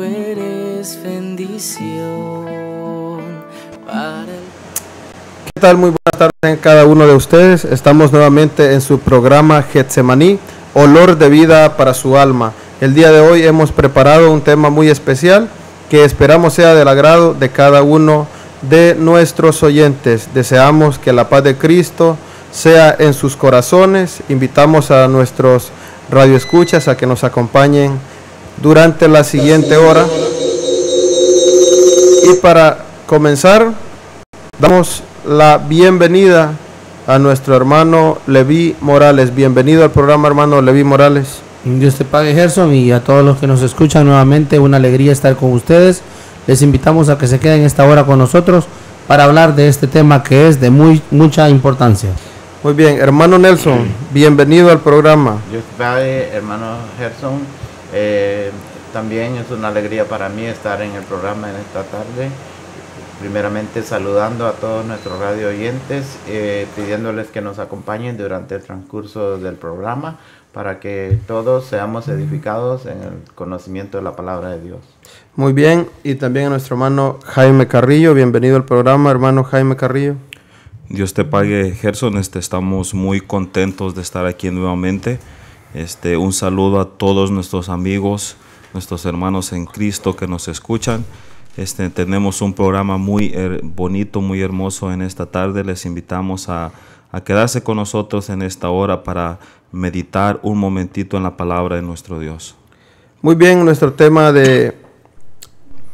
tú eres bendición para el... ¿Qué tal? Muy buenas tardes a cada uno de ustedes. Estamos nuevamente en su programa Getsemaní, olor de vida para su alma. El día de hoy hemos preparado un tema muy especial que esperamos sea del agrado de cada uno de nuestros oyentes. Deseamos que la paz de Cristo sea en sus corazones. Invitamos a nuestros radioescuchas a que nos acompañen durante la siguiente hora. Y para comenzar, damos la bienvenida a nuestro hermano Leví Morales. Bienvenido al programa, hermano Leví Morales. Dios te pague, Gerson, y a todos los que nos escuchan nuevamente, una alegría estar con ustedes. Les invitamos a que se queden esta hora con nosotros para hablar de este tema que es de mucha importancia. Muy bien, hermano Nelson, bienvenido al programa. Dios te pague, hermano Gerson. También es una alegría para mí estar en el programa en esta tarde. Primeramente saludando a todos nuestros radio oyentes, pidiéndoles que nos acompañen durante el transcurso del programa para que todos seamos edificados en el conocimiento de la palabra de Dios. Muy bien, y también a nuestro hermano Jaime Carrillo. Bienvenido al programa, hermano Jaime Carrillo. Dios te pague, Gerson. Estamos muy contentos de estar aquí nuevamente. Un saludo a todos nuestros amigos, nuestros hermanos en Cristo que nos escuchan. Tenemos un programa muy bonito, muy hermoso en esta tarde. Les invitamos a quedarse con nosotros en esta hora para meditar un momentito en la palabra de nuestro Dios. Muy bien, nuestro tema de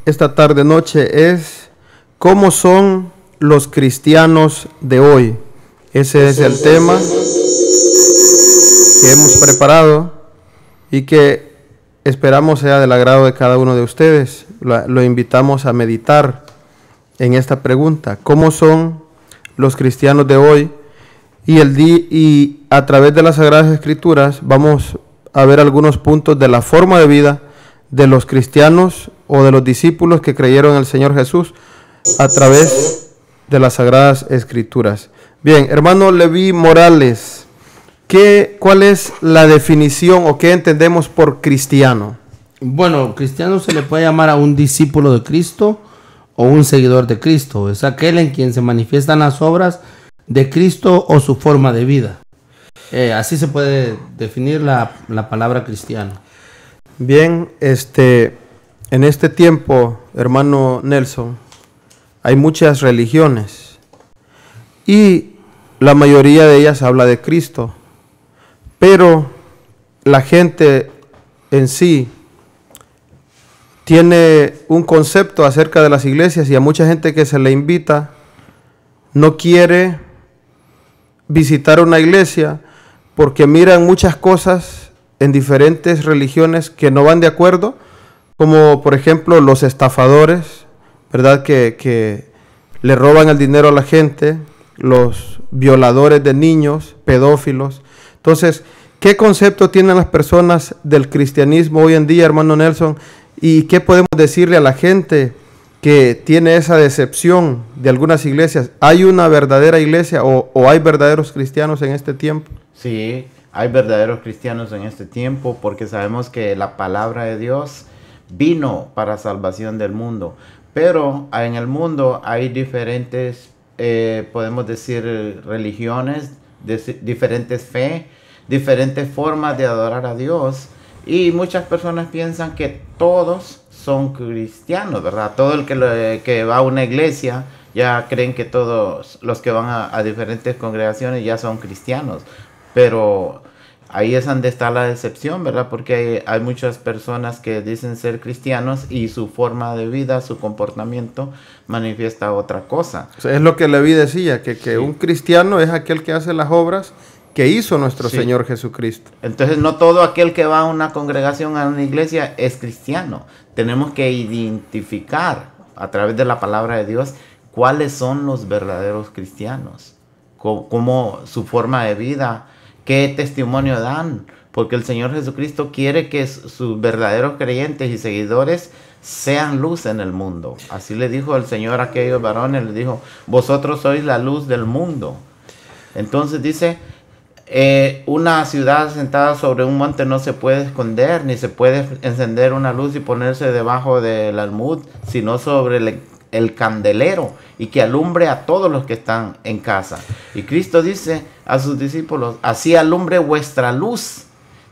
esta tarde noche es ¿cómo son los cristianos de hoy? Ese es el tema que hemos preparado y que esperamos sea del agrado de cada uno de ustedes. Lo invitamos a meditar en esta pregunta: ¿cómo son los cristianos de hoy? Y a través de las Sagradas Escrituras vamos a ver algunos puntos de la forma de vida de los cristianos o de los discípulos que creyeron en el Señor Jesús a través de las Sagradas Escrituras. Bien, hermano Leví Morales, ¿cuál es la definición o qué entendemos por cristiano? Bueno, cristiano se le puede llamar a un discípulo de Cristo o un seguidor de Cristo. Es aquel en quien se manifiestan las obras de Cristo o su forma de vida. Así se puede definir la palabra cristiano. Bien, en este tiempo, hermano Nelson, hay muchas religiones y la mayoría de ellas habla de Cristo, pero la gente en sí tiene un concepto acerca de las iglesias y a mucha gente que se le invita no quiere visitar una iglesia porque miran muchas cosas en diferentes religiones que no van de acuerdo, como por ejemplo los estafadores, ¿verdad? Que le roban el dinero a la gente, los violadores de niños, pedófilos. Entonces, ¿qué concepto tienen las personas del cristianismo hoy en día, hermano Nelson? ¿Y qué podemos decirle a la gente que tiene esa decepción de algunas iglesias? ¿Hay una verdadera iglesia o hay verdaderos cristianos en este tiempo? Sí, hay verdaderos cristianos en este tiempo porque sabemos que la palabra de Dios vino para salvación del mundo. Pero en el mundo hay diferentes, podemos decir, religiones, diferentes fe, diferentes formas de adorar a Dios. Y muchas personas piensan que todos son cristianos, ¿verdad? Todo el que va a una iglesia ya creen que todos los que van a diferentes congregaciones ya son cristianos. Pero ahí es donde está la decepción, ¿verdad? Porque hay muchas personas que dicen ser cristianos y su forma de vida, su comportamiento manifiesta otra cosa. O sea, es lo que Leví decía, que sí, un cristiano es aquel que hace las obras que hizo nuestro Señor Jesucristo. Entonces no todo aquel que va a una congregación, a una iglesia, es cristiano. Tenemos que identificar a través de la palabra de Dios cuáles son los verdaderos cristianos, cómo su forma de vida, qué testimonio dan, porque el Señor Jesucristo quiere que sus verdaderos creyentes y seguidores sean luz en el mundo. Así le dijo el Señor a aquellos varones, le dijo: vosotros sois la luz del mundo. Entonces dice, una ciudad sentada sobre un monte no se puede esconder, ni se puede encender una luz y ponerse debajo del almud, sino sobre el candelero, y que alumbre a todos los que están en casa. Y Cristo dice a sus discípulos: así alumbre vuestra luz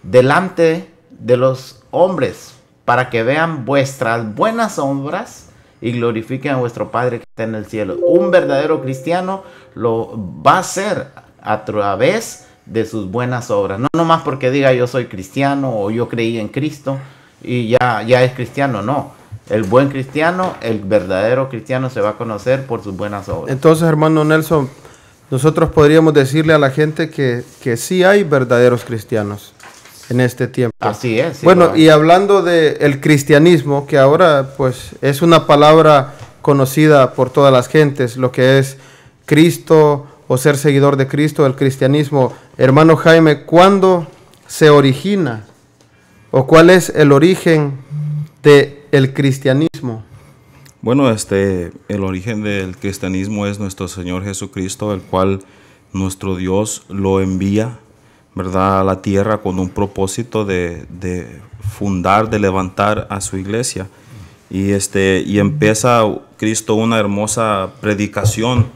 delante de los hombres, para que vean vuestras buenas obras y glorifiquen a vuestro Padre que está en el cielo. Un verdadero cristiano lo va a hacer a través de sus buenas obras, no nomás porque diga yo soy cristiano o yo creí en Cristo y ya es cristiano. No, el buen cristiano, el verdadero cristiano se va a conocer por sus buenas obras. Entonces, hermano Nelson, nosotros podríamos decirle a la gente que sí hay verdaderos cristianos en este tiempo. Así es. Sí, bueno, y hablando del cristianismo, que ahora pues es una palabra conocida por todas las gentes, lo que es Cristo o ser seguidor de Cristo, el cristianismo. Hermano Jaime, ¿cuándo se origina o cuál es el origen del cristianismo? Bueno, el origen del cristianismo es nuestro Señor Jesucristo, el cual nuestro Dios lo envía, ¿verdad?, a la tierra con un propósito de fundar, de levantar a su iglesia. Y empieza Cristo una hermosa predicación.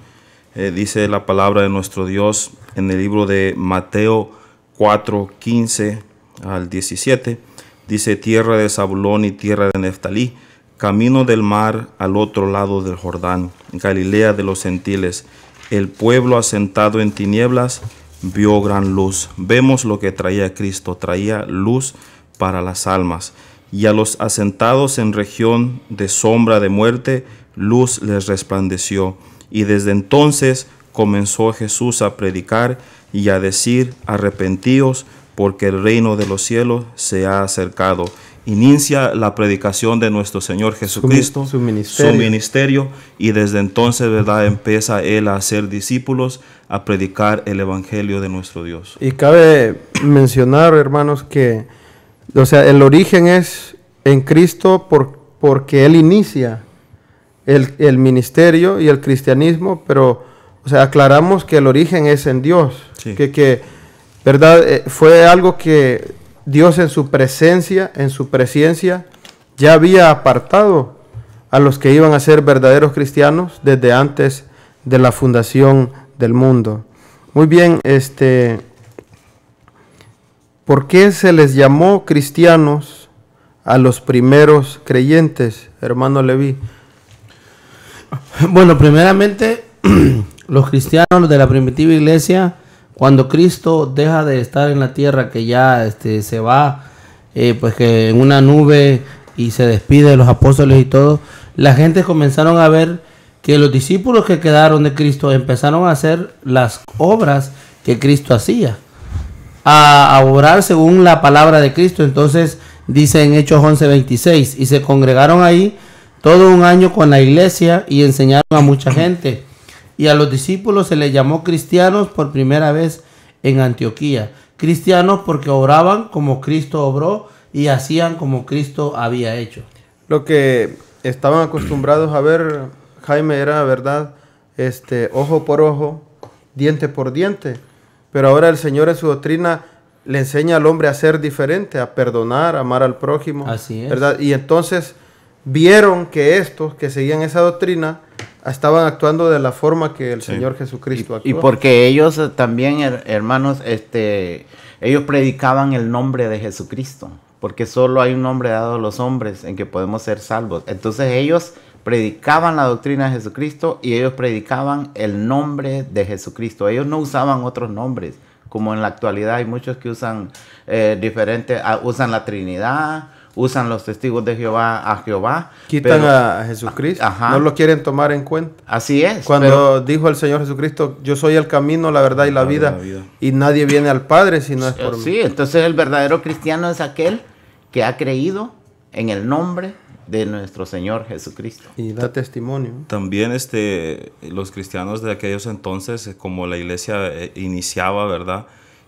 Dice la palabra de nuestro Dios en el libro de Mateo 4:15 al 17. Dice: tierra de Zabulón y tierra de Neftalí, camino del mar al otro lado del Jordán, Galilea de los gentiles. El pueblo asentado en tinieblas vio gran luz. Vemos lo que traía Cristo, traía luz para las almas. Y a los asentados en región de sombra de muerte, luz les resplandeció. Y desde entonces comenzó Jesús a predicar y a decir: arrepentíos, porque el reino de los cielos se ha acercado. Inicia la predicación de nuestro Señor Jesucristo, su ministerio, y desde entonces, ¿verdad?, empieza Él a hacer discípulos, a predicar el evangelio de nuestro Dios. Y cabe mencionar, hermanos, que o sea, el origen es en Cristo porque Él inicia el ministerio y el cristianismo, pero o sea, aclaramos que el origen es en Dios, Sí. que ¿verdad? Fue algo que Dios en su presencia, ya había apartado a los que iban a ser verdaderos cristianos desde antes de la fundación del mundo. Muy bien, ¿por qué se les llamó cristianos a los primeros creyentes, hermano Leví? Bueno, primeramente, los cristianos de la primitiva iglesia, cuando Cristo deja de estar en la tierra, que ya se va, pues que en una nube y se despide de los apóstoles y todo, la gente comenzaron a ver que los discípulos que quedaron de Cristo empezaron a hacer las obras que Cristo hacía, a obrar según la palabra de Cristo. Entonces dice en Hechos 11:26, y se congregaron ahí todo un año con la iglesia y enseñaron a mucha gente. Y a los discípulos se les llamó cristianos por primera vez en Antioquía. Cristianos porque obraban como Cristo obró y hacían como Cristo había hecho. Lo que estaban acostumbrados a ver, Jaime, era, ¿verdad?, ojo por ojo, diente por diente. Pero ahora el Señor en su doctrina le enseña al hombre a ser diferente, a perdonar, a amar al prójimo. Así es. ¿Verdad? Y entonces vieron que estos que seguían esa doctrina estaban actuando de la forma que el Señor Jesucristo actuó. Y porque ellos también, hermanos, ellos predicaban el nombre de Jesucristo, porque solo hay un nombre dado a los hombres en que podemos ser salvos. Entonces ellos predicaban la doctrina de Jesucristo y ellos predicaban el nombre de Jesucristo. Ellos no usaban otros nombres, como en la actualidad hay muchos que usan usan la Trinidad, usan los testigos de Jehová a Jehová. Quitan a Jesucristo, ajá, no lo quieren tomar en cuenta. Así es. Cuando dijo el Señor Jesucristo: yo soy el camino, la verdad y la vida, y nadie viene al Padre si no es por mí. Sí, entonces el verdadero cristiano es aquel que ha creído en el nombre de nuestro Señor Jesucristo. Y da testimonio. También los cristianos de aquellos entonces, como la iglesia iniciaba, ¿verdad?,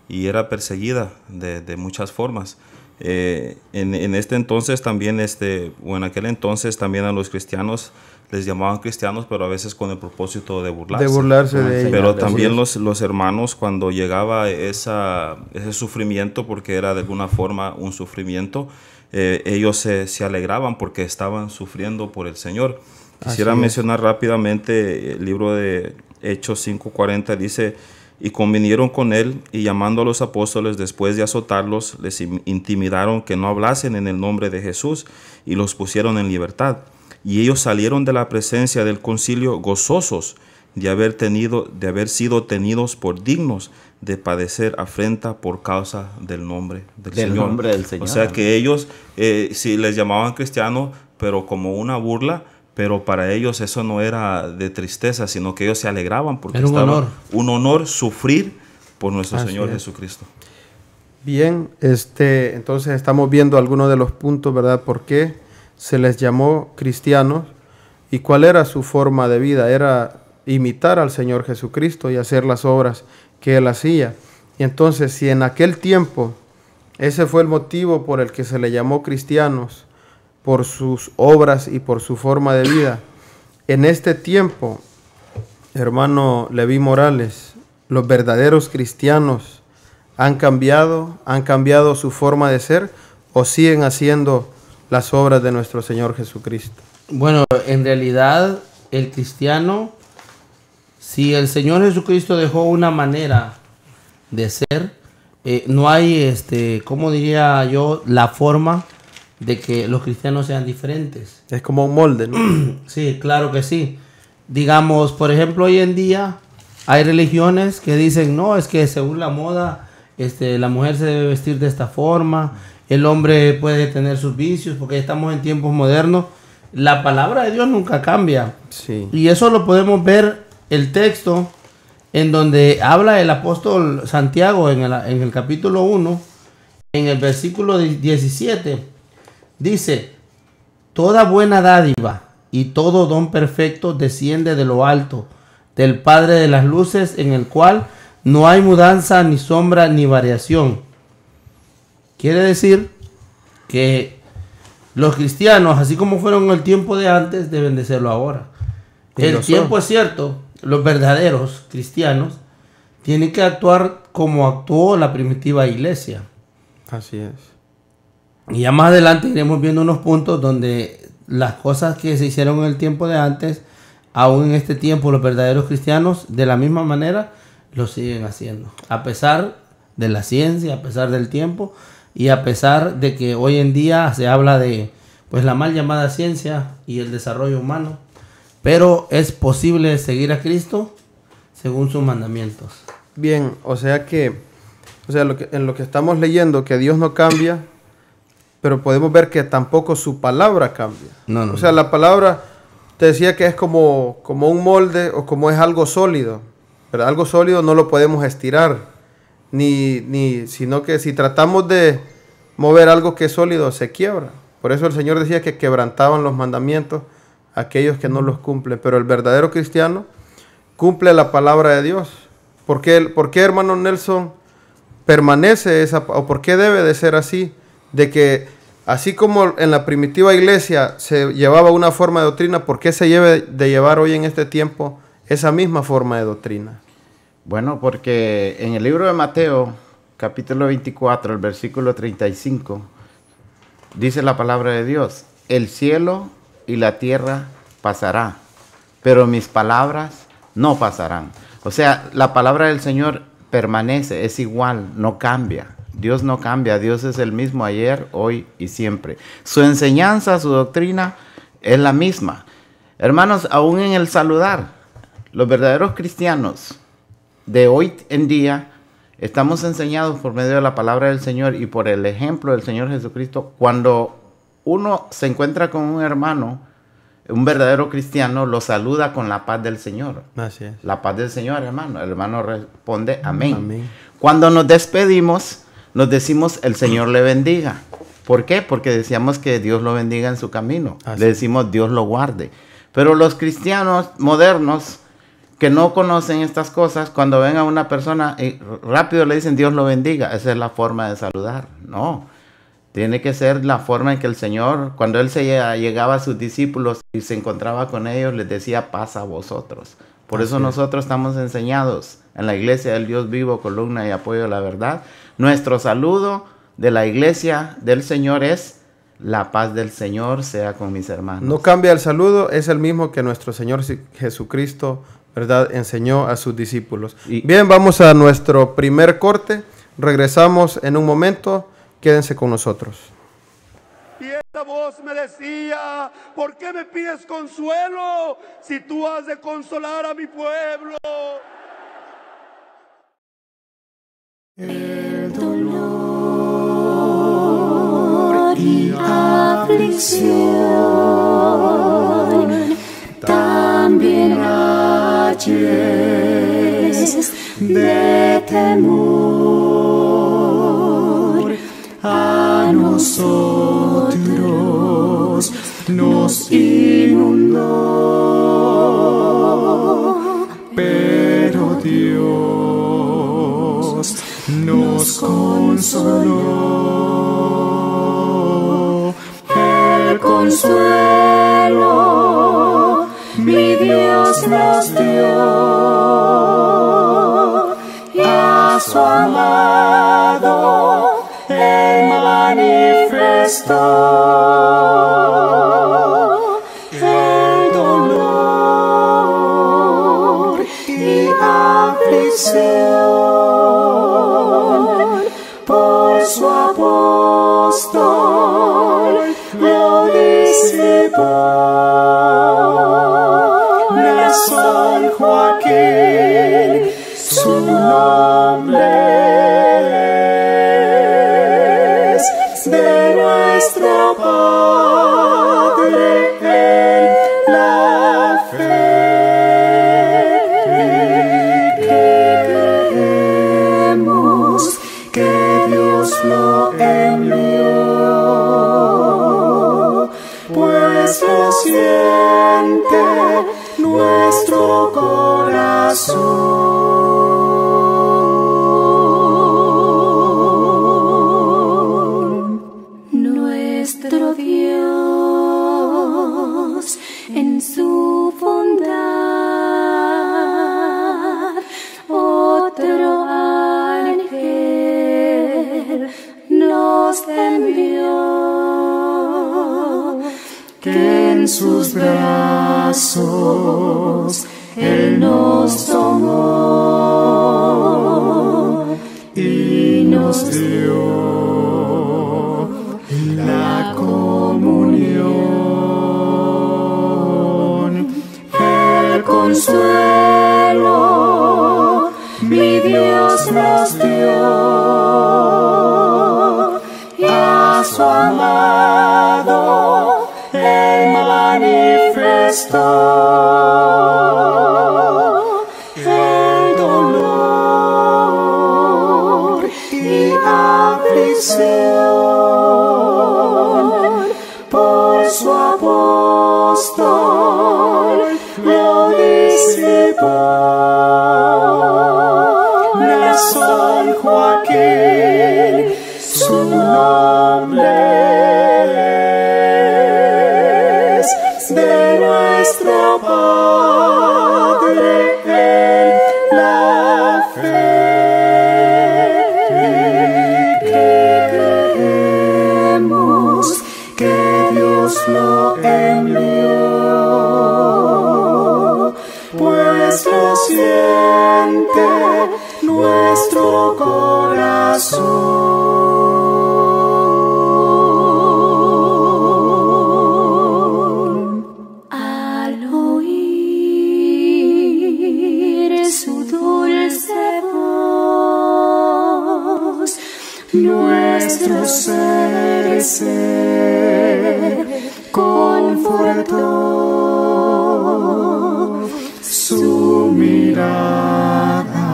y era perseguida de muchas formas. En este entonces también, o en aquel entonces también a los cristianos les llamaban cristianos, pero a veces con el propósito de burlarse. De burlarse de ellos. Pero también los hermanos, cuando llegaba ese sufrimiento, porque era de alguna forma un sufrimiento, ellos se alegraban porque estaban sufriendo por el Señor. Quisiera mencionar rápidamente el libro de Hechos 5:40, dice: y convinieron con él, y llamando a los apóstoles después de azotarlos, les intimidaron que no hablasen en el nombre de Jesús, y los pusieron en libertad. Y ellos salieron de la presencia del concilio gozosos de haber sido tenidos por dignos de padecer afrenta por causa del nombre del Señor. Nombre del Señor. O sea que ellos sí les llamaban cristianos, pero como una burla, pero para ellos eso no era de tristeza, sino que ellos se alegraban porque era un honor sufrir por nuestro Así Señor es. Jesucristo. Bien, entonces estamos viendo algunos de los puntos, ¿verdad? ¿Por qué se les llamó cristianos? ¿Y cuál era su forma de vida? Era imitar al Señor Jesucristo y hacer las obras que Él hacía. Y entonces, si en aquel tiempo ese fue el motivo por el que se le llamó cristianos, por sus obras y por su forma de vida, en este tiempo, hermano Leví Morales, los verdaderos cristianos han cambiado su forma de ser, o siguen haciendo las obras de nuestro Señor Jesucristo. Bueno, en realidad el cristiano, si el Señor Jesucristo dejó una manera de ser, no hay, ¿cómo diría yo? La forma de que los cristianos sean diferentes. Es como un molde, ¿no? Sí, claro que sí. Digamos, por ejemplo, hoy en día hay religiones que dicen, no, es que según la moda, la mujer se debe vestir de esta forma, el hombre puede tener sus vicios porque estamos en tiempos modernos. La palabra de Dios nunca cambia. Sí. Y eso lo podemos ver el texto en donde habla el apóstol Santiago en el capítulo 1, en el versículo 17. Dice: toda buena dádiva y todo don perfecto desciende de lo alto, del Padre de las luces, en el cual no hay mudanza, ni sombra, ni variación. Quiere decir que los cristianos, así como fueron en el tiempo de antes, deben de serlo ahora. El tiempo es cierto, los verdaderos cristianos tienen que actuar como actuó la primitiva iglesia. Así es. Y ya más adelante iremos viendo unos puntos donde las cosas que se hicieron en el tiempo de antes, aún en este tiempo los verdaderos cristianos de la misma manera lo siguen haciendo. A pesar de la ciencia, a pesar del tiempo y a pesar de que hoy en día se habla de pues la mal llamada ciencia y el desarrollo humano. Pero es posible seguir a Cristo según sus mandamientos. Bien, en lo que estamos leyendo, que Dios no cambia, pero podemos ver que tampoco su palabra cambia. No. La palabra, te decía que es como un molde o como es algo sólido. Pero algo sólido no lo podemos estirar, sino que si tratamos de mover algo que es sólido, se quiebra. Por eso el Señor decía que quebrantaban los mandamientos aquellos que no los cumplen. Pero el verdadero cristiano cumple la palabra de Dios. ¿Por qué, hermano Nelson, permanece o por qué debe de ser así? De que así como en la primitiva iglesia se llevaba una forma de doctrina, ¿por qué se debe de llevar hoy en este tiempo esa misma forma de doctrina? Bueno, porque en el libro de Mateo, capítulo 24, el versículo 35, dice la palabra de Dios: el cielo y la tierra pasará, pero mis palabras no pasarán. O sea, la palabra del Señor permanece, es igual, no cambia. Dios no cambia, Dios es el mismo ayer, hoy y siempre. Su enseñanza, su doctrina es la misma. Hermanos, aún en el saludar, los verdaderos cristianos de hoy en día estamos enseñados por medio de la palabra del Señor y por el ejemplo del Señor Jesucristo. Cuando uno se encuentra con un hermano, un verdadero cristiano, lo saluda con la paz del Señor. Así es. La paz del Señor, hermano. El hermano responde amén. Amén. Cuando nos despedimos, nos decimos el Señor le bendiga. ¿Por qué? Porque decíamos que Dios lo bendiga en su camino. Así. Le decimos Dios lo guarde. Pero los cristianos modernos que no conocen estas cosas, cuando ven a una persona rápido le dicen Dios lo bendiga. Esa es la forma de saludar. No. Tiene que ser la forma en que el Señor, cuando Él llegaba a sus discípulos y se encontraba con ellos, les decía, paz a vosotros. Por eso nosotros estamos enseñados en la iglesia del Dios vivo, columna y apoyo de la verdad. Nuestro saludo de la iglesia del Señor es: la paz del Señor sea con mis hermanos. No cambia el saludo, es el mismo que nuestro Señor Jesucristo, ¿verdad?, enseñó a sus discípulos. Bien, vamos a nuestro primer corte. Regresamos en un momento. Quédense con nosotros. Y esta voz me decía, ¿por qué me pides consuelo si tú has de consolar a mi pueblo? El dolor y aflicción también rayes de temor a nosotros nos inundó, pero Dios nos consoló. El consuelo mi Dios nos dio, y a su amado Él manifestó. El dolor y aflicción por su apóstol lo disipó. San Joaquín, su nombre es, de nuestro Padre en la fe, creemos que Dios lo envió, pues lo siente nuestro corazón. Nuestro Dios en su bondad otro ángel nos envió, que en sus brazos Él nos tomó y nos dio la comunión. El consuelo mi Dios nos dio, y a su amado Él manifestó. El dolor y aflicción por su apóstol lo disipó. San Joaquín, su nombre es, de nuestro Padre en la fe, creemos que Dios lo envió, pues lo siente nuestro corazón. Al oír su dulce voz, nuestro ser se confortó. Su mirada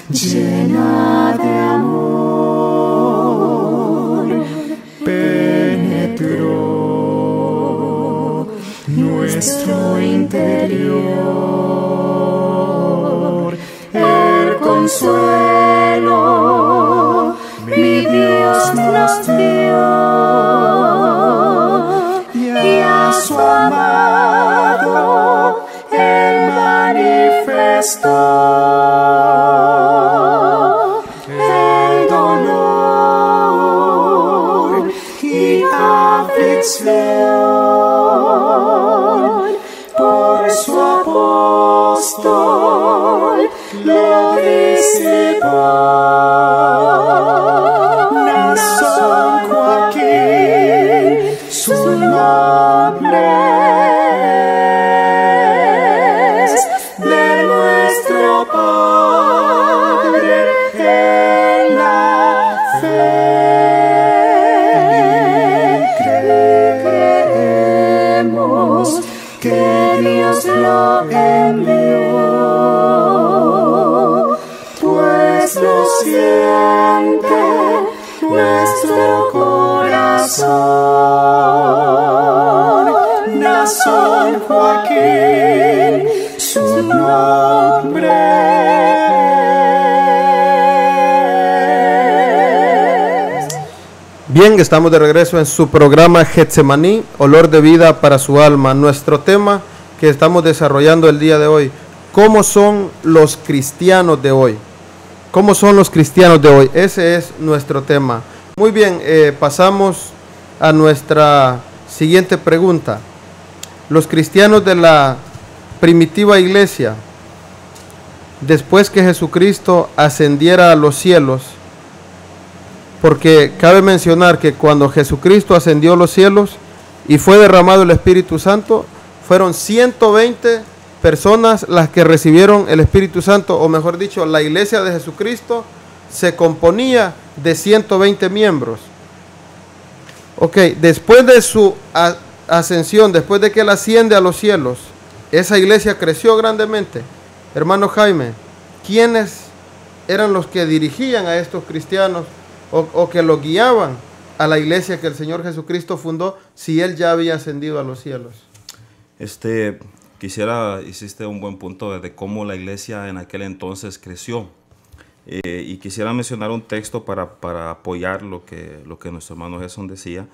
llena de amor penetró nuestro interior. El consuelo mi Dios nos dio, su amado, Él manifestó el dolor y aflicción. Por su apóstol lo disipó. San Joaquín, su nombre es, de nuestro Padre en la fe. Creemos que Dios lo envió, pues lo siente nuestro corazón. San Joaquín, su nombre es. Bien, estamos de regreso en su programa Getsemaní, olor de vida para su alma. Nuestro tema que estamos desarrollando el día de hoy: ¿cómo son los cristianos de hoy? ¿Cómo son los cristianos de hoy? Ese es nuestro tema. Muy bien, pasamos a nuestra siguiente pregunta. Los cristianos de la primitiva iglesia, después que Jesucristo ascendiera a los cielos, porque cabe mencionar que cuando Jesucristo ascendió a los cielos y fue derramado el Espíritu Santo, fueron 120 personas las que recibieron el Espíritu Santo, o mejor dicho, la iglesia de Jesucristo se componía de 120 miembros. Ok, después de su ascensión, después de que Él asciende a los cielos, esa iglesia creció grandemente. Hermano Jaime, ¿quiénes eran los que dirigían a estos cristianos o que los guiaban a la iglesia que el Señor Jesucristo fundó si Él ya había ascendido a los cielos? Hiciste un buen punto de cómo la iglesia en aquel entonces creció. Y quisiera mencionar un texto para apoyar lo que nuestro hermano Gerson decía.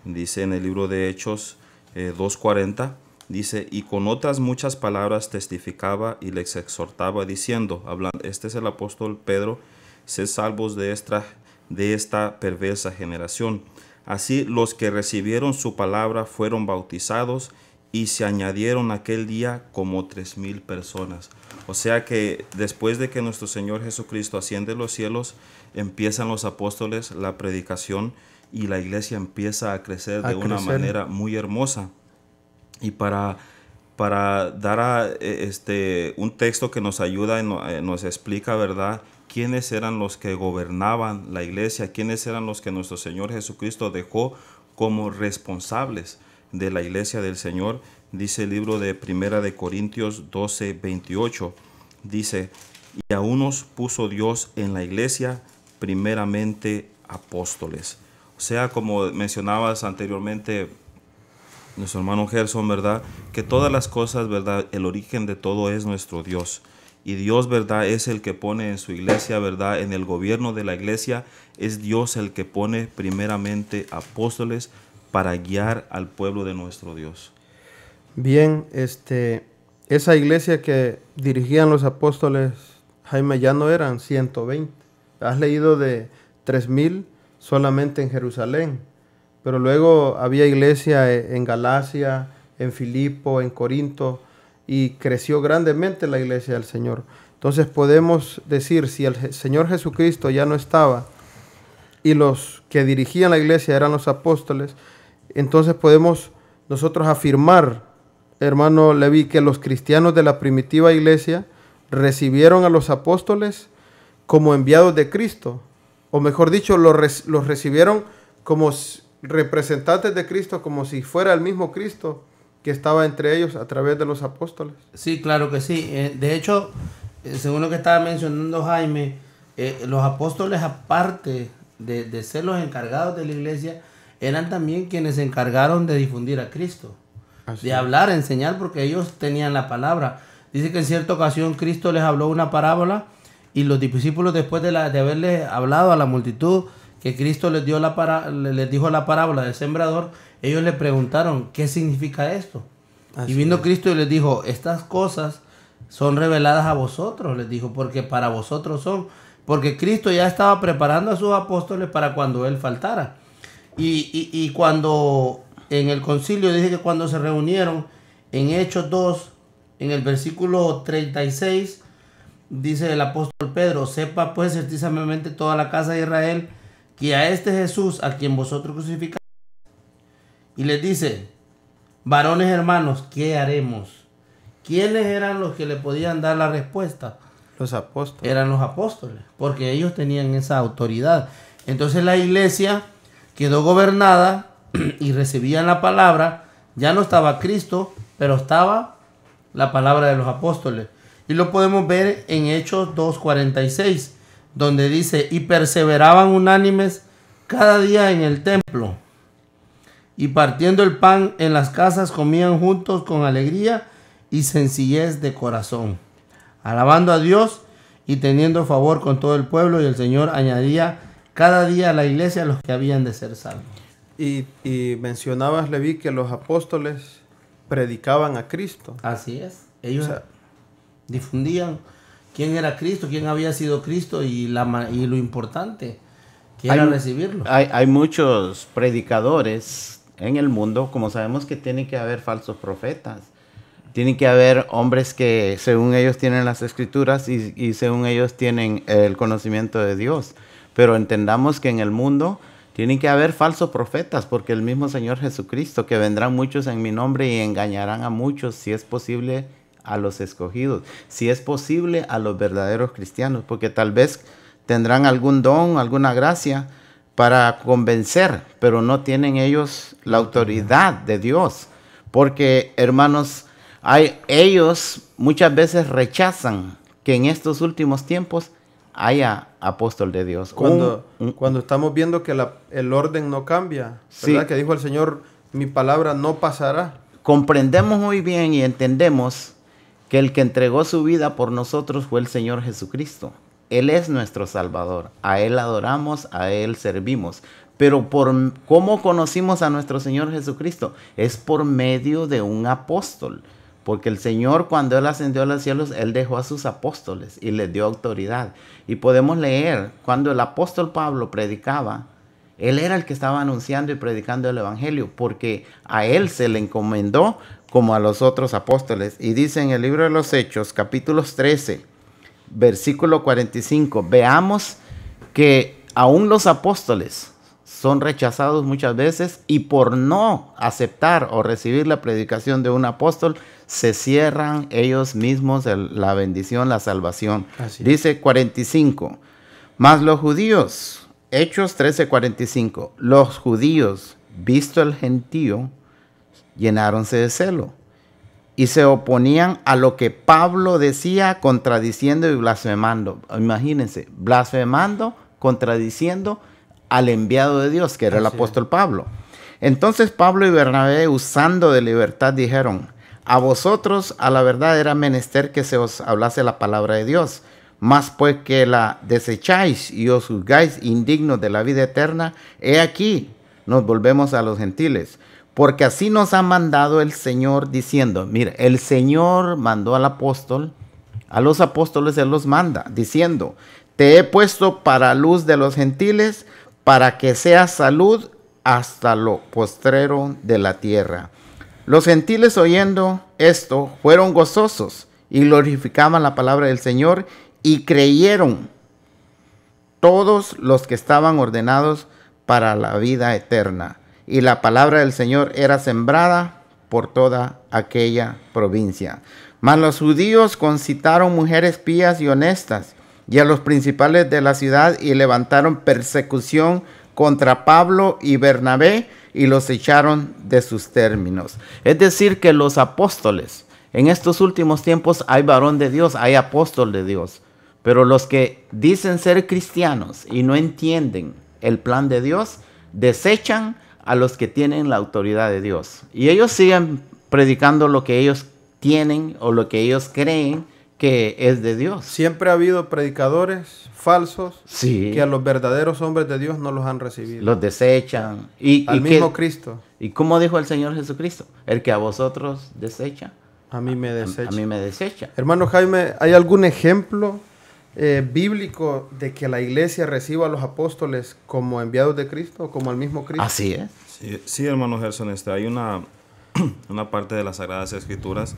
Dice en el libro de Hechos 2:40, dice: y con otras muchas palabras testificaba y les exhortaba diciendo, hablando, este es el apóstol Pedro, sed salvos de esta perversa generación. Así los que recibieron su palabra fueron bautizados, y se añadieron aquel día como 3,000 personas. O sea que después de que nuestro Señor Jesucristo asciende a los cielos, empiezan los apóstoles la predicación y la iglesia empieza a crecer de una manera muy hermosa. Y para dar un texto que nos ayuda y nos explica, ¿verdad?, quiénes eran los que gobernaban la iglesia, quiénes eran los que nuestro Señor Jesucristo dejó como responsables de la iglesia del Señor. Dice el libro de Primera de Corintios 12:28, dice: y a unos puso Dios en la iglesia, primeramente apóstoles. O sea, como mencionabas anteriormente, nuestro hermano Gerson, ¿verdad?, que todas las cosas, ¿verdad?, el origen de todo es nuestro Dios. Y Dios, ¿verdad?, es el que pone en su iglesia, ¿verdad?, en el gobierno de la iglesia, es Dios el que pone primeramente apóstoles para guiar al pueblo de nuestro Dios. Bien, esa iglesia que dirigían los apóstoles, Jaime, ya no eran 120. Has leído de 3,000 solamente en Jerusalén, pero luego había iglesia en Galacia, en Filipo, en Corinto, y creció grandemente la iglesia del Señor. Entonces podemos decir, si el Señor Jesucristo ya no estaba y los que dirigían la iglesia eran los apóstoles, entonces podemos nosotros afirmar, hermano Levi, que los cristianos de la primitiva iglesia recibieron a los apóstoles como enviados de Cristo, o mejor dicho, los recibieron como representantes de Cristo, como si fuera el mismo Cristo que estaba entre ellos a través de los apóstoles. Sí, claro que sí. De hecho, según lo que estaba mencionando Jaime, los apóstoles, aparte de ser los encargados de la iglesia, eran también quienes se encargaron de difundir a Cristo. Así. De hablar, enseñar, porque ellos tenían la palabra. Dice que en cierta ocasión Cristo les habló una parábola y los discípulos, después de haberle hablado a la multitud que Cristo les dijo la parábola del sembrador, ellos le preguntaron, ¿qué significa esto? Así y vino es. Cristo y les dijo, estas cosas son reveladas a vosotros, les dijo, porque para vosotros son. Porque Cristo ya estaba preparando a sus apóstoles para cuando Él faltara. Y cuando en el concilio, dije que cuando se reunieron, en Hechos 2, en el versículo 36, dice el apóstol Pedro, sepa pues certezamente toda la casa de Israel, que a este Jesús, a quien vosotros crucificáis, y les dice, varones hermanos, ¿qué haremos? ¿Quiénes eran los que le podían dar la respuesta? Los apóstoles. Eran los apóstoles, porque ellos tenían esa autoridad. Entonces la iglesia quedó gobernada y recibían la palabra. Ya no estaba Cristo, pero estaba la palabra de los apóstoles. Y lo podemos ver en Hechos 2:46, donde dice, y perseveraban unánimes cada día en el templo, y partiendo el pan en las casas comían juntos con alegría y sencillez de corazón, alabando a Dios y teniendo favor con todo el pueblo, y el Señor añadía cada día a la iglesia los que habían de ser salvos. Y mencionabas, Leví, que los apóstoles predicaban a Cristo. Así es. Ellos O sea, difundían quién era Cristo, quién había sido Cristo y lo importante que era recibirlo. Hay muchos predicadores en el mundo, como sabemos que tiene que haber falsos profetas. Tienen que haber hombres que según ellos tienen las escrituras y según ellos tienen el conocimiento de Dios. Pero entendamos que en el mundo tienen que haber falsos profetas, porque el mismo Señor Jesucristo, que vendrán muchos en mi nombre y engañarán a muchos, si es posible, a los escogidos. Si es posible, a los verdaderos cristianos, porque tal vez tendrán algún don, alguna gracia para convencer, pero no tienen ellos la autoridad de Dios. Porque, hermanos, ellos muchas veces rechazan que en estos últimos tiempos haya apóstol de Dios. Cuando estamos viendo que el orden no cambia, ¿verdad? Sí. Que dijo el Señor, mi palabra no pasará. Comprendemos muy bien y entendemos que el que entregó su vida por nosotros fue el Señor Jesucristo. Él es nuestro Salvador. A Él adoramos, a Él servimos. Pero ¿cómo conocimos a nuestro Señor Jesucristo? Es por medio de un apóstol. Porque el Señor, cuando Él ascendió a los cielos, Él dejó a sus apóstoles y les dio autoridad. Y podemos leer, cuando el apóstol Pablo predicaba, él era el que estaba anunciando y predicando el evangelio, porque a él se le encomendó como a los otros apóstoles. Y dice en el libro de los Hechos, capítulos 13, versículo 45, veamos que aún los apóstoles son rechazados muchas veces, y por no aceptar o recibir la predicación de un apóstol, se cierran ellos mismos la bendición, la salvación. Así es. Dice 45, mas los judíos, Hechos 13:45, los judíos, visto el gentío, llenáronse de celo y se oponían a lo que Pablo decía, contradiciendo y blasfemando. Imagínense, blasfemando, contradiciendo al enviado de Dios, que era el Así apóstol Pablo. Entonces Pablo y Bernabé, usando de libertad, dijeron, a vosotros a la verdad era menester que se os hablase la palabra de Dios, mas pues que la desecháis y os juzgáis indignos de la vida eterna, he aquí, nos volvemos a los gentiles. Porque así nos ha mandado el Señor diciendo, mire, el Señor mandó al apóstol, a los apóstoles Él los manda, diciendo, te he puesto para luz de los gentiles, para que seas salud hasta lo postrero de la tierra. Los gentiles, oyendo esto, fueron gozosos y glorificaban la palabra del Señor, y creyeron todos los que estaban ordenados para la vida eterna. Y la palabra del Señor era sembrada por toda aquella provincia. Mas los judíos concitaron mujeres pías y honestas, y a los principales de la ciudad, y levantaron persecución contra Pablo y Bernabé, y los echaron de sus términos. Es decir, que los apóstoles, en estos últimos tiempos hay varón de Dios, hay apóstol de Dios. Pero los que dicen ser cristianos y no entienden el plan de Dios, desechan a los que tienen la autoridad de Dios. Y ellos siguen predicando lo que ellos tienen o lo que ellos creen que es de Dios. Siempre ha habido predicadores falsos Sí, que a los verdaderos hombres de Dios no los han recibido. los desechan. Al mismo Cristo, ¿Y cómo dijo el Señor Jesucristo? El que a vosotros desecha, a mí me a desecha. mí me desecha. Hermano Jaime, ¿hay algún ejemplo bíblico de que la iglesia reciba a los apóstoles como enviados de Cristo, como al mismo Cristo? Así es. Sí, sí, hermano Gerson, hay una parte de las Sagradas Escrituras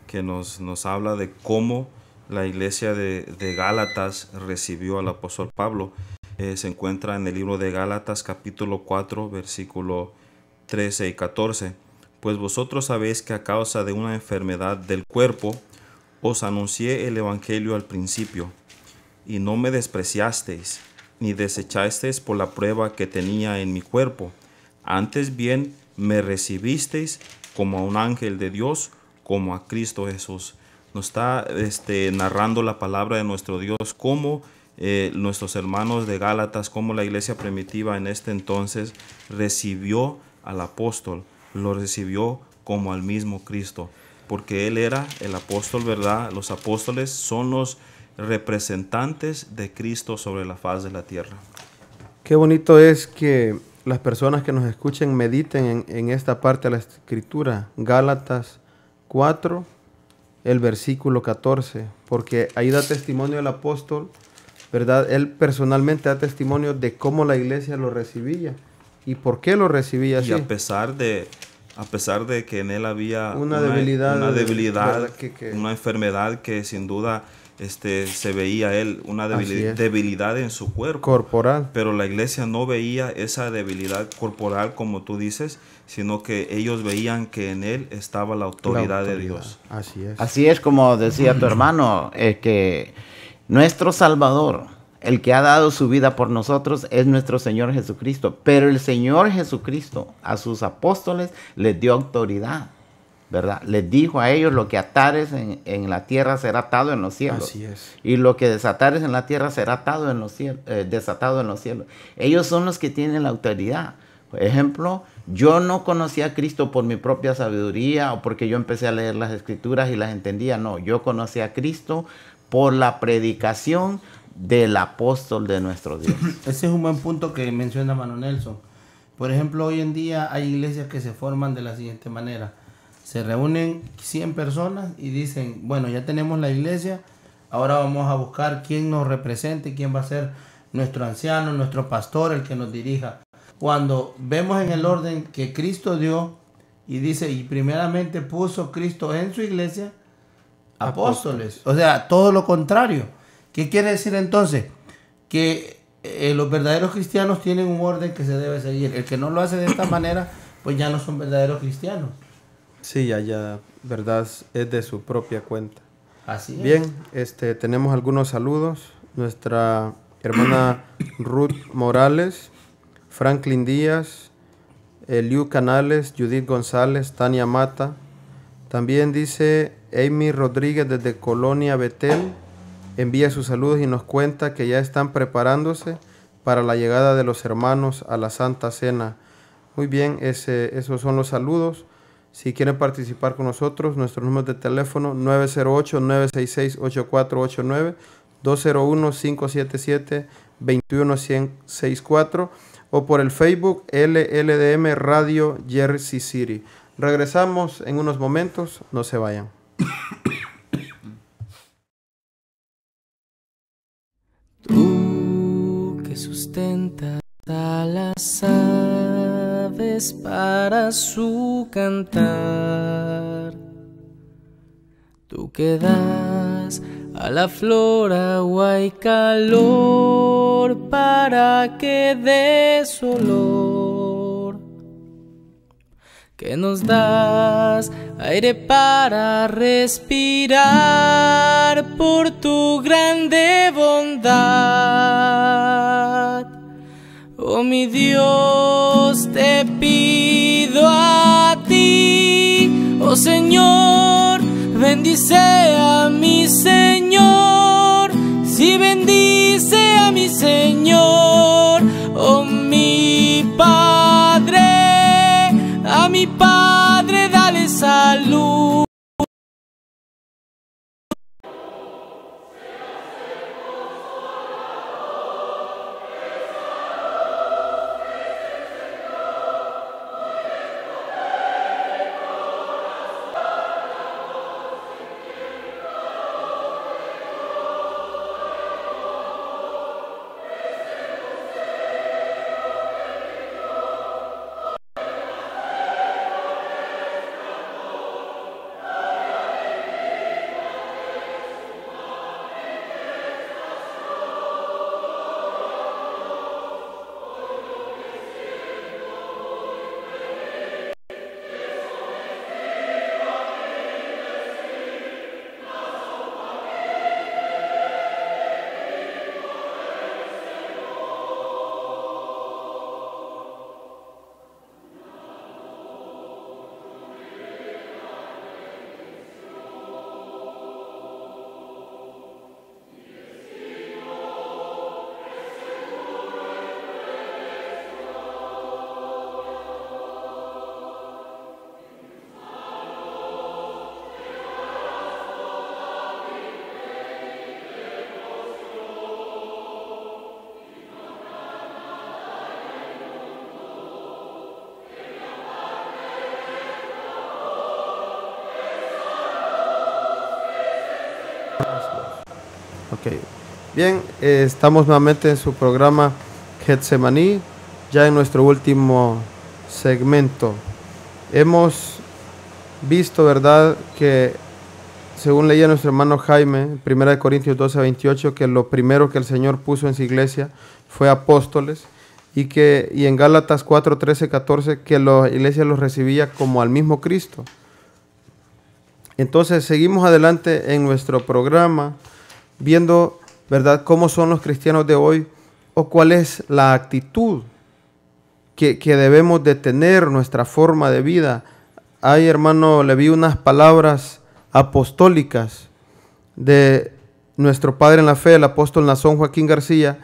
que nos habla de cómo la iglesia de Gálatas recibió al apóstol Pablo. Se encuentra en el libro de Gálatas capítulo 4, versículo 13 y 14. Pues vosotros sabéis que a causa de una enfermedad del cuerpo os anuncié el evangelio al principio, y no me despreciasteis, ni desechasteis por la prueba que tenía en mi cuerpo. Antes bien me recibisteis como a un ángel de Dios, como a Cristo Jesús. Nos está narrando la palabra de nuestro Dios, cómo nuestros hermanos de Gálatas, cómo la iglesia primitiva en este entonces recibió al apóstol, lo recibió como al mismo Cristo, porque él era el apóstol, ¿verdad? Los apóstoles son los representantes de Cristo sobre la faz de la tierra. Qué bonito es que las personas que nos escuchen mediten en esta parte de la Escritura, Gálatas 4, el versículo 14, porque ahí da testimonio el apóstol, ¿verdad? Él personalmente da testimonio de cómo la iglesia lo recibía y por qué lo recibía así. Y a pesar de que en él había una debilidad, una enfermedad que sin duda se veía él, una debilidad en su cuerpo corporal. Pero la iglesia no veía esa debilidad corporal como tú dices, sino que ellos veían que en él estaba la autoridad de Dios. Así es. Así es, como decía tu hermano, que nuestro Salvador, el que ha dado su vida por nosotros, es nuestro Señor Jesucristo. Pero el Señor Jesucristo a sus apóstoles les dio autoridad, ¿verdad? Les dijo a ellos: lo que atares en la tierra será atado en los cielos. Así es. Y lo que desatares en la tierra será atado en los cielos, desatado en los cielos. Ellos son los que tienen la autoridad. Por ejemplo, yo no conocía a Cristo por mi propia sabiduría o porque yo empecé a leer las Escrituras y las entendía. No, yo conocí a Cristo por la predicación del apóstol de nuestro Dios. Ese es un buen punto que menciona Mano Nelson. Por ejemplo, hoy en día hay iglesias que se forman de la siguiente manera. Se reúnen 100 personas y dicen: bueno, ya tenemos la iglesia, ahora vamos a buscar quién nos represente, quién va a ser nuestro anciano, nuestro pastor, el que nos dirija. Cuando vemos en el orden que Cristo dio, y dice, y primeramente puso Cristo en su iglesia apóstoles. O sea, todo lo contrario. ¿Qué quiere decir entonces? Que los verdaderos cristianos tienen un orden que se debe seguir. El que no lo hace de esta manera, pues ya no son verdaderos cristianos. Sí, ya, verdad, es de su propia cuenta. Así es. Bien, tenemos algunos saludos. Nuestra hermana Ruth Morales, Franklin Díaz, Eliu Canales, Judith González, Tania Mata. También dice Amy Rodríguez desde Colonia Betel. Envía sus saludos y nos cuenta que ya están preparándose para la llegada de los hermanos a la Santa Cena. Muy bien, esos son los saludos. Si quieren participar con nosotros, nuestro número de teléfono 908-966-8489, 201-577-21164 o por el Facebook LLDM Radio Jersey City. Regresamos en unos momentos, no se vayan. Tú que sustentas a las aves para su cantar, tú que das a la flor agua y calor para que dé su olor, que nos das aire para respirar por tu grande bondad. Oh mi Dios, te pido a ti, oh Señor, bendice a mi Señor, si bendice a mi Señor, oh mi Padre, a mi Padre dale salud. Ok. Bien, estamos nuevamente en su programa Getsemaní, ya en nuestro último segmento. Hemos visto, ¿verdad?, que según leía nuestro hermano Jaime, 1 Corintios 12:28, que lo primero que el Señor puso en su iglesia fue apóstoles, y en Gálatas 4:13-14, que la iglesia los recibía como al mismo Cristo. Entonces seguimos adelante en nuestro programa viendo, ¿verdad?, cómo son los cristianos de hoy, o cuál es la actitud que debemos de tener, nuestra forma de vida. Ay, hermano, le vi unas palabras apostólicas de nuestro padre en la fe, el apóstol Nazón Joaquín García,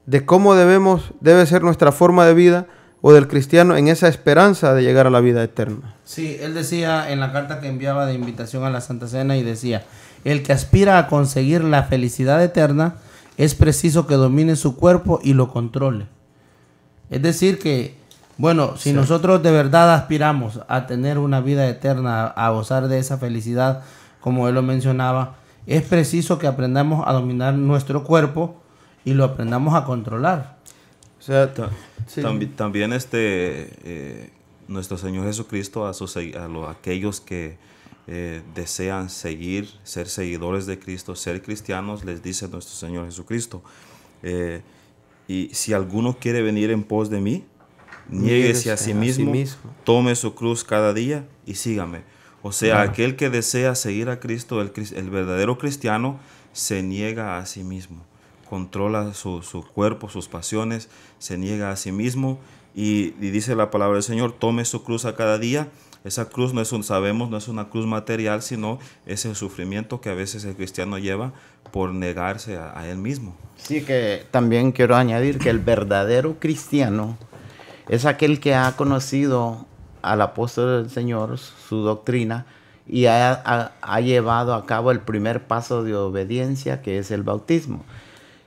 de cómo debe ser nuestra forma de vida o del cristiano en esa esperanza de llegar a la vida eterna. Sí, él decía en la carta que enviaba de invitación a la Santa Cena, y decía: el que aspira a conseguir la felicidad eterna es preciso que domine su cuerpo y lo controle. Es decir que, bueno, si nosotros de verdad aspiramos a tener una vida eterna, a gozar de esa felicidad, como él lo mencionaba, es preciso que aprendamos a dominar nuestro cuerpo y lo aprendamos a controlar. O sea, sí. También nuestro Señor Jesucristo a aquellos que desean ser seguidores de Cristo, ser cristianos, les dice nuestro Señor Jesucristo, y si alguno quiere venir en pos de mí, niéguese a sí mismo, tome su cruz cada día y sígame. O sea, aquel que desea seguir a Cristo, el verdadero cristiano, se niega a sí mismo, controla su cuerpo, sus pasiones, se niega a sí mismo, y dice la palabra del Señor: tome su cruz a cada día. Esa cruz no es una cruz material, sino es el sufrimiento que a veces el cristiano lleva por negarse a él mismo. Sí, que también quiero añadir que el verdadero cristiano es aquel que ha conocido al apóstol del Señor, su doctrina, y ha llevado a cabo el primer paso de obediencia, que es el bautismo.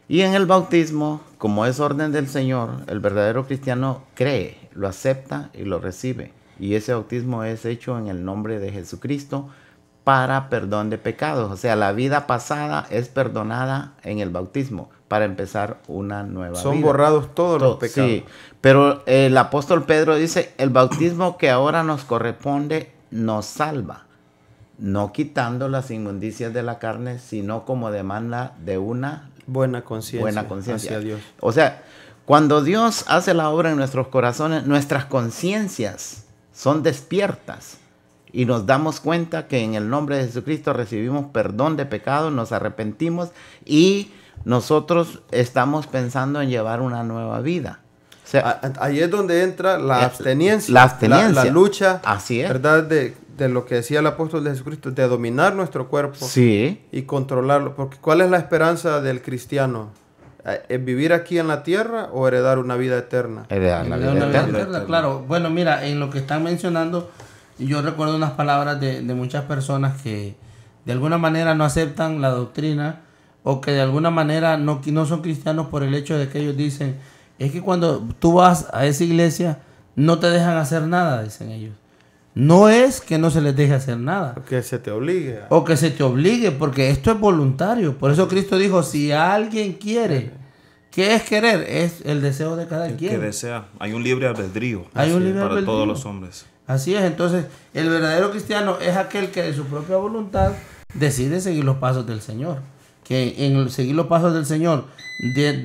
Y en el bautismo, como es orden del Señor, el verdadero cristiano cree, lo acepta y lo recibe. Y ese bautismo es hecho en el nombre de Jesucristo para perdón de pecados. O sea, la vida pasada es perdonada en el bautismo para empezar una nueva vida. Son borrados todos los pecados. Sí, pero el apóstol Pedro dice: el bautismo que ahora nos corresponde nos salva, no quitando las inmundicias de la carne, sino como demanda de una buena conciencia hacia Dios. O sea, cuando Dios hace la obra en nuestros corazones, nuestras conciencias son despiertas y nos damos cuenta que en el nombre de Jesucristo recibimos perdón de pecados, nos arrepentimos y nosotros estamos pensando en llevar una nueva vida. O sea, ahí es donde entra la absteniencia. La lucha, así es, ¿verdad? De lo que decía el apóstol de Jesucristo, de dominar nuestro cuerpo, sí, y controlarlo. Porque ¿cuál es la esperanza del cristiano? ¿Es vivir aquí en la tierra o heredar una vida eterna? Heredar la vida eterna. Claro. Bueno, mira, en lo que están mencionando, yo recuerdo unas palabras de muchas personas que de alguna manera no aceptan la doctrina, o que de alguna manera no son cristianos por el hecho de que ellos dicen: es que cuando tú vas a esa iglesia no te dejan hacer nada, dicen ellos. No es que no se les deje hacer nada. O que se te obligue. O que se te obligue, porque esto es voluntario. Por eso Cristo dijo: si alguien quiere, ¿qué es querer? Es el deseo de cada quien. Que desea. Hay un libre albedrío. Hay un libre para albedrío. Todos los hombres. Así es. Entonces, el verdadero cristiano es aquel que de su propia voluntad decide seguir los pasos del Señor. Que en seguir los pasos del Señor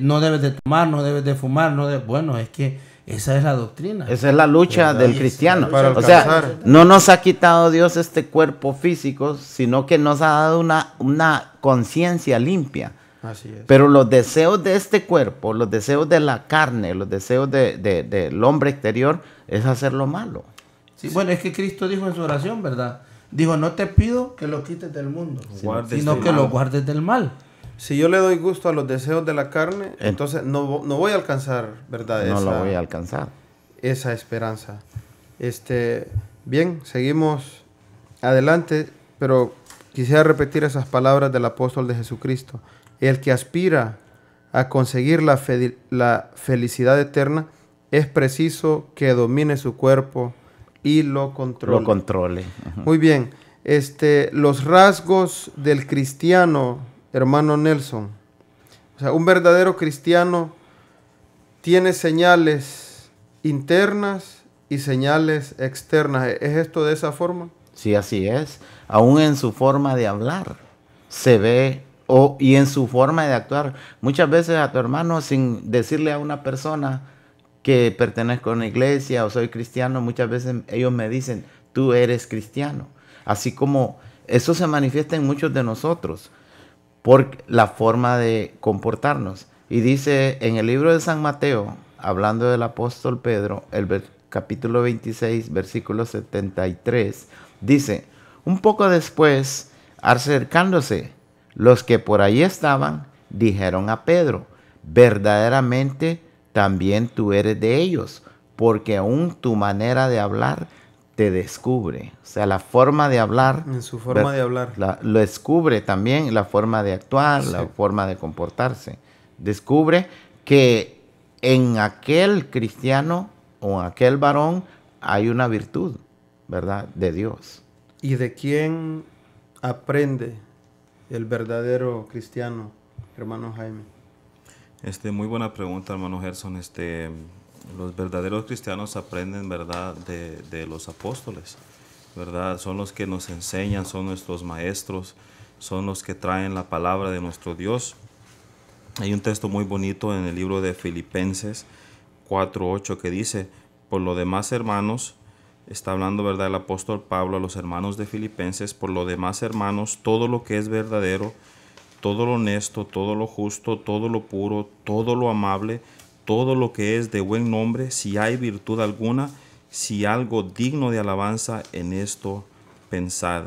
no debes de tomar, no debes de fumar, bueno, es que esa es la doctrina. Esa es la lucha del cristiano. O sea, no nos ha quitado Dios este cuerpo físico, sino que nos ha dado una conciencia limpia. Así es. Pero los deseos de este cuerpo, los deseos de la carne, los deseos del hombre exterior, es hacer lo malo. Sí, bueno, es que Cristo dijo en su oración, ¿verdad? Dijo: no te pido que lo quites del mundo, sino que lo guardes del mal. Si yo le doy gusto a los deseos de la carne, entonces no voy a alcanzar, ¿verdad? No lo voy a alcanzar. Esa esperanza. Bien, seguimos adelante, pero quisiera repetir esas palabras del apóstol de Jesucristo. El que aspira a conseguir la felicidad eterna, es preciso que domine su cuerpo y lo controle. Uh-huh. Muy bien. Los rasgos del cristiano, hermano Nelson, O sea, un verdadero cristiano tiene señales internas y señales externas. ¿Es esto de esa forma? Sí, así es. Aún en su forma de hablar se ve, y en su forma de actuar. Muchas veces a tu hermano, sin decirle a una persona que pertenezco a una iglesia o soy cristiano, muchas veces ellos me dicen, tú eres cristiano. Así como eso se manifiesta en muchos de nosotros por la forma de comportarnos. Y dice en el libro de San Mateo, hablando del apóstol Pedro, capítulo 26, versículo 73, dice, un poco después, acercándose, los que por ahí estaban, dijeron a Pedro, verdaderamente también tú eres de ellos, porque aún tu manera de hablar te descubre. O sea, la forma de hablar. En su forma de hablar. Lo descubre también, la forma de actuar, sí, la forma de comportarse. Descubre que en aquel cristiano o en aquel varón hay una virtud, ¿verdad? De Dios. ¿Y de quién aprende el verdadero cristiano, hermano Jaime? Muy buena pregunta, hermano Gerson. Los verdaderos cristianos aprenden, ¿verdad?, de los apóstoles, ¿verdad? Son los que nos enseñan, son nuestros maestros, son los que traen la palabra de nuestro Dios. Hay un texto muy bonito en el libro de Filipenses 4:8 que dice, por lo demás, hermanos, está hablando, ¿verdad?, el apóstol Pablo a los hermanos de Filipenses, por lo demás, hermanos, todo lo que es verdadero, todo lo honesto, todo lo justo, todo lo puro, todo lo amable, todo lo que es de buen nombre, si hay virtud alguna, si algo digno de alabanza, en esto pensad.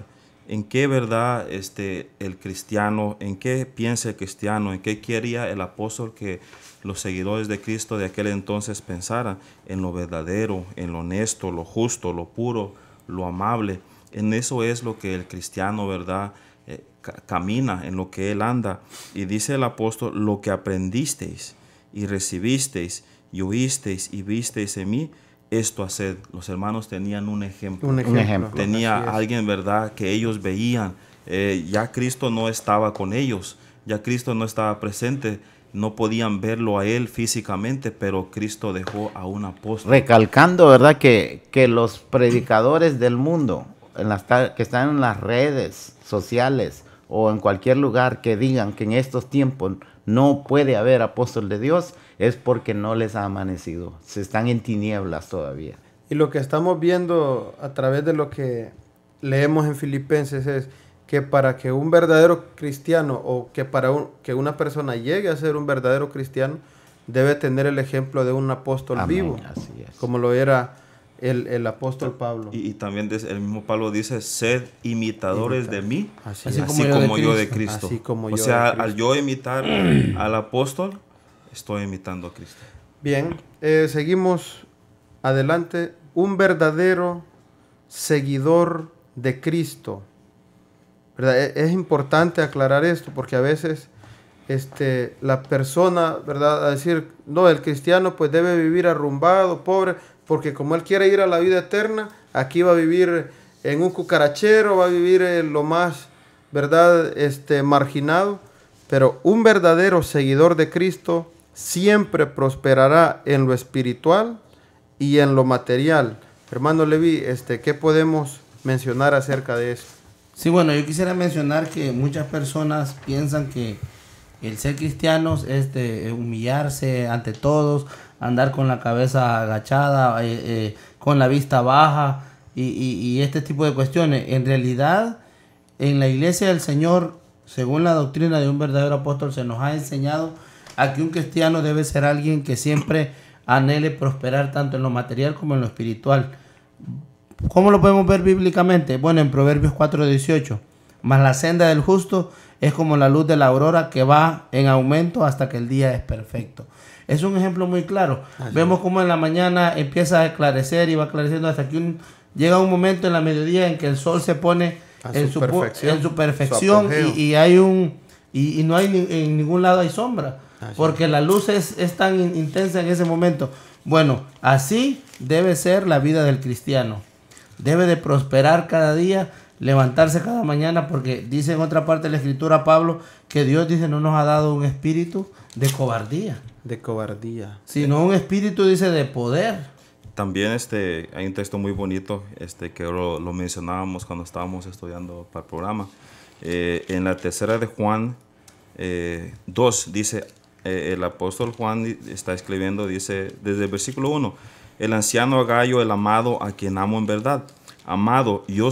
¿En qué, verdad, el cristiano, en qué piensa el cristiano, en qué quería el apóstol que los seguidores de Cristo de aquel entonces pensaran? En lo verdadero, en lo honesto, lo justo, lo puro, lo amable. En eso es lo que el cristiano, ¿verdad?, camina, en lo que él anda. Y dice el apóstol, lo que aprendisteis y recibisteis y oísteis y visteis en mí, esto haced. Los hermanos tenían un ejemplo. Un ejemplo. Tenía alguien, ¿verdad?, que ellos veían. Ya Cristo no estaba con ellos, ya Cristo no estaba presente, no podían verlo a él físicamente, pero Cristo dejó a un apóstol. Recalcando, ¿verdad?, que los predicadores del mundo, que están en las redes sociales o en cualquier lugar, que digan que en estos tiempos no puede haber apóstol de Dios, es porque no les ha amanecido. Se están en tinieblas todavía. Y lo que estamos viendo a través de lo que leemos en Filipenses es que para que un verdadero cristiano o que que una persona llegue a ser un verdadero cristiano, debe tener el ejemplo de un apóstol Amén, vivo, así es. como lo era el apóstol Pablo. Y también el mismo Pablo dice, sed imitadores de mí, Así como yo de Cristo. Así como yo o sea, de Cristo. al yo imitar al apóstol, estoy imitando a Cristo. Bien, seguimos adelante. Un verdadero seguidor de Cristo, ¿verdad? Es importante aclarar esto porque a veces la persona, ¿verdad?, a decir, no, el cristiano pues debe vivir arrumbado, pobre, porque como él quiere ir a la vida eterna, aquí va a vivir en un cucarachero, va a vivir en lo más, ¿verdad?, marginado. Pero un verdadero seguidor de Cristo siempre prosperará en lo espiritual y en lo material. Hermano Levi, ¿qué podemos mencionar acerca de eso? Sí, bueno, yo quisiera mencionar que muchas personas piensan que el ser cristianos es de humillarse ante todos, andar con la cabeza agachada, con la vista baja y este tipo de cuestiones. En realidad, en la iglesia del Señor, según la doctrina de un verdadero apóstol, se nos ha enseñado a que un cristiano debe ser alguien que siempre anhele prosperar tanto en lo material como en lo espiritual. ¿Cómo lo podemos ver bíblicamente? Bueno, en Proverbios 4:18, mas la senda del justo es como la luz de la aurora que va en aumento hasta que el día es perfecto. Es un ejemplo muy claro. Vemos cómo en la mañana empieza a esclarecer y va esclareciendo hasta que llega un momento en la mediodía en que el sol se pone en su perfección y hay y no hay en ningún lado hay sombra, porque la luz es tan intensa en ese momento. Bueno, así debe ser la vida del cristiano. Debe de prosperar cada día. levantarse cada mañana, porque dice en otra parte de la escritura Pablo que Dios dice no nos ha dado un espíritu de cobardía, sino un espíritu, dice, de poder. También hay un texto muy bonito que lo mencionábamos cuando estábamos estudiando para el programa. En la tercera de Juan 2 dice, el apóstol Juan está escribiendo, dice desde el versículo 1, el anciano Gayo, el amado, a quien amo en verdad. Amado, yo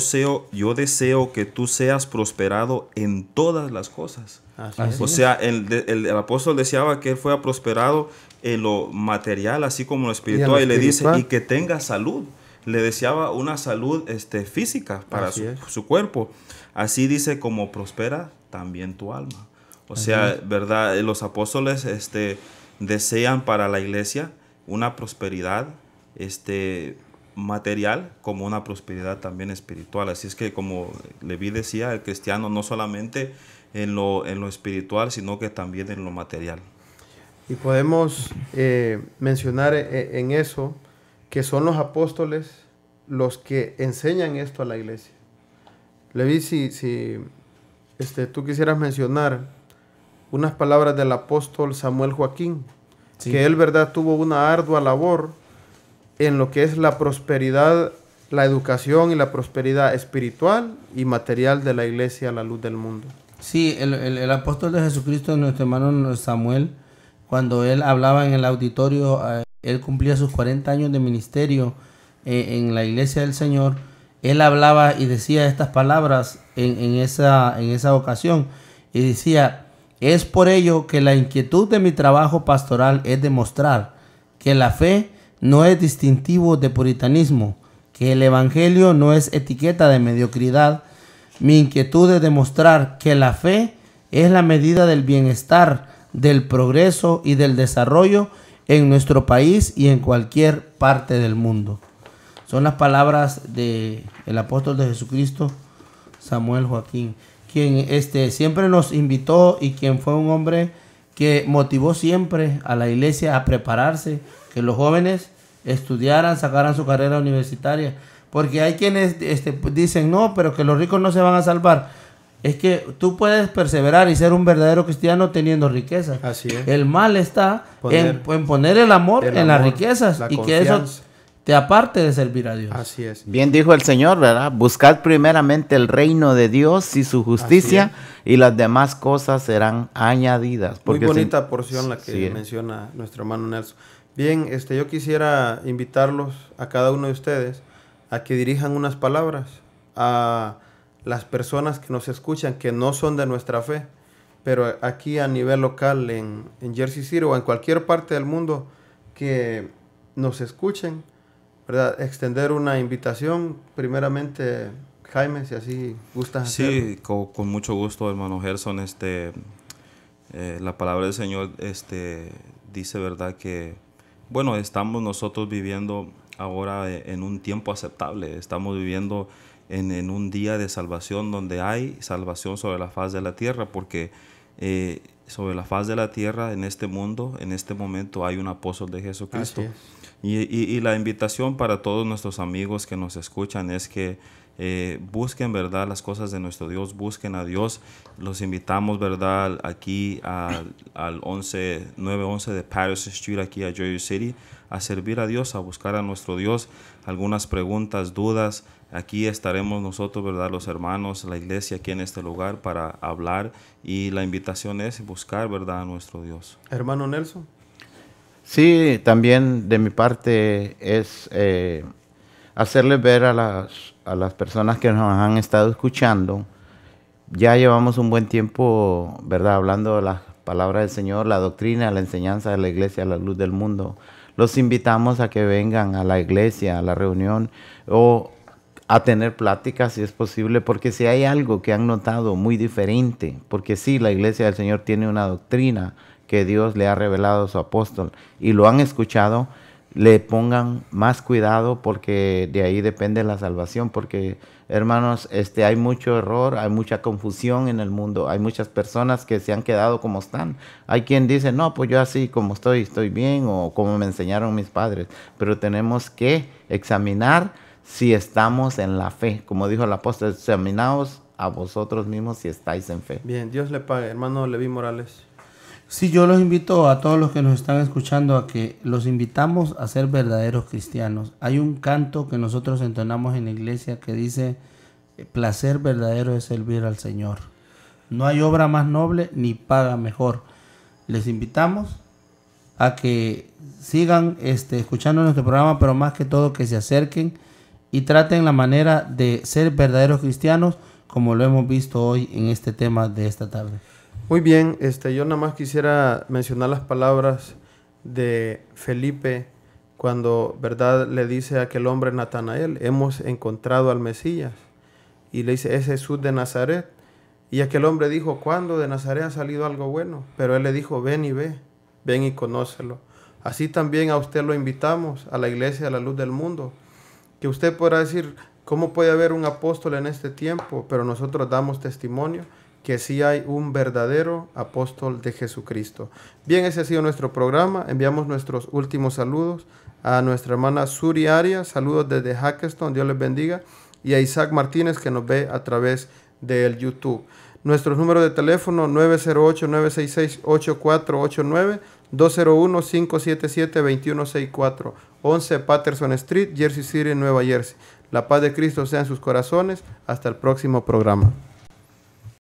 deseo que tú seas prosperado en todas las cosas. Así O sea, el apóstol deseaba que él fuera prosperado en lo material, así como en lo espiritual. Y le dice, y que tenga salud. Le deseaba una salud física para su cuerpo. Así dice, como prospera también tu alma. O sea, ¿verdad? Los apóstoles desean para la iglesia una prosperidad material como una prosperidad también espiritual. Así es que, como Leví decía, el cristiano no solamente en lo espiritual, sino que también en lo material. Y podemos mencionar en eso que son los apóstoles los que enseñan esto a la iglesia. Leví, si tú quisieras mencionar unas palabras del apóstol Samuel Joaquín, que él, verdad, tuvo una ardua labor en lo que es la prosperidad, la educación y la prosperidad espiritual y material de la iglesia a la luz del mundo. Sí, el apóstol de Jesucristo, nuestro hermano Samuel, cuando él hablaba en el auditorio, él cumplía sus 40 años de ministerio en la iglesia del Señor. Él hablaba y decía estas palabras en esa ocasión, y decía: es por ello que la inquietud de mi trabajo pastoral es demostrar que la fe no es distintivo de puritanismo, que el evangelio no es etiqueta de mediocridad. Mi inquietud es demostrar que la fe es la medida del bienestar, del progreso y del desarrollo en nuestro país y en cualquier parte del mundo. Son las palabras del apóstol de Jesucristo, Samuel Joaquín, quien siempre nos invitó y quien fue un hombre que motivó siempre a la iglesia a prepararse, que los jóvenes estudiaran, sacaran su carrera universitaria, porque hay quienes dicen no, pero que los ricos no se van a salvar. Es que tú puedes perseverar y ser un verdadero cristiano teniendo riquezas. Así es. El mal está en poner el amor en las riquezas, y que eso te aparte de servir a Dios. Así es. Bien dijo el Señor, ¿verdad? Buscad primeramente el reino de Dios y su justicia, y las demás cosas serán añadidas. Muy bonita porción la que menciona nuestro hermano Nelson. Bien, yo quisiera invitarlos a cada uno de ustedes a que dirijan unas palabras a las personas que nos escuchan, que no son de nuestra fe, pero aquí a nivel local en Jersey City o en cualquier parte del mundo que nos escuchen, ¿verdad? Extender una invitación, primeramente, Jaime, si así gustas hacerlo. Sí, con mucho gusto, hermano Gerson. La palabra del Señor dice, ¿verdad?, que, bueno, estamos nosotros viviendo ahora en un tiempo aceptable. Estamos viviendo en un día de salvación, donde hay salvación sobre la faz de la tierra, porque sobre la faz de la tierra, en este mundo, en este momento, hay un apóstol de Jesucristo. Y la invitación para todos nuestros amigos que nos escuchan es que busquen, ¿verdad?, las cosas de nuestro Dios, busquen a Dios. Los invitamos, ¿verdad?, aquí al 911 de Patterson Street, aquí a Jersey City, a servir a Dios, a buscar a nuestro Dios. Algunas preguntas, dudas, aquí estaremos nosotros, ¿verdad?, los hermanos, la iglesia aquí en este lugar para hablar, y la invitación es buscar, ¿verdad?, a nuestro Dios. Hermano Nelson. Sí, también de mi parte es hacerles ver a las personas que nos han estado escuchando. Ya llevamos un buen tiempo, ¿verdad?, hablando de la palabra del Señor, la doctrina, la enseñanza de la iglesia a la luz del mundo. Los invitamos a que vengan a la iglesia, a la reunión, o a tener pláticas si es posible, porque si hay algo que han notado muy diferente, porque sí, la iglesia del Señor tiene una doctrina que Dios le ha revelado a su apóstol y lo han escuchado, le pongan más cuidado, porque de ahí depende la salvación. Porque, hermanos, hay mucho error, hay mucha confusión en el mundo, hay muchas personas que se han quedado como están. Hay quien dice, no, pues yo así como estoy bien, o como me enseñaron mis padres. Pero tenemos que examinar si estamos en la fe. Como dijo el apóstol, examinaos a vosotros mismos si estáis en fe. Bien, Dios le pague. Hermano Leví Morales. Sí, yo los invito a todos los que nos están escuchando a que los invitamos a ser verdaderos cristianos. Hay un canto que nosotros entonamos en la iglesia que dice: placer verdadero es servir al Señor. No hay obra más noble ni paga mejor. Les invitamos a que sigan escuchando nuestro programa, pero más que todo que se acerquen y traten la manera de ser verdaderos cristianos, como lo hemos visto hoy en este tema de esta tarde. Muy bien, yo nada más quisiera mencionar las palabras de Felipe cuando, ¿verdad?, le dice a aquel hombre Natanael: hemos encontrado al Mesías. Y le dice: es Jesús de Nazaret. Y aquel hombre dijo: ¿cuándo de Nazaret ha salido algo bueno? Pero él le dijo: ven y ve, ven y conócelo. Así también a usted lo invitamos, a la iglesia de la luz del mundo, que usted podrá decir: ¿cómo puede haber un apóstol en este tiempo? Pero nosotros damos testimonio que sí hay un verdadero apóstol de Jesucristo. Bien, ese ha sido nuestro programa. Enviamos nuestros últimos saludos a nuestra hermana Suri Arias, saludos desde Hackettstown, Dios les bendiga, y a Isaac Martínez, que nos ve a través del YouTube. Nuestros números de teléfono: 908-966-8489, 201-577-2164, 11 Patterson Street, Jersey City, Nueva Jersey. La paz de Cristo sea en sus corazones. Hasta el próximo programa.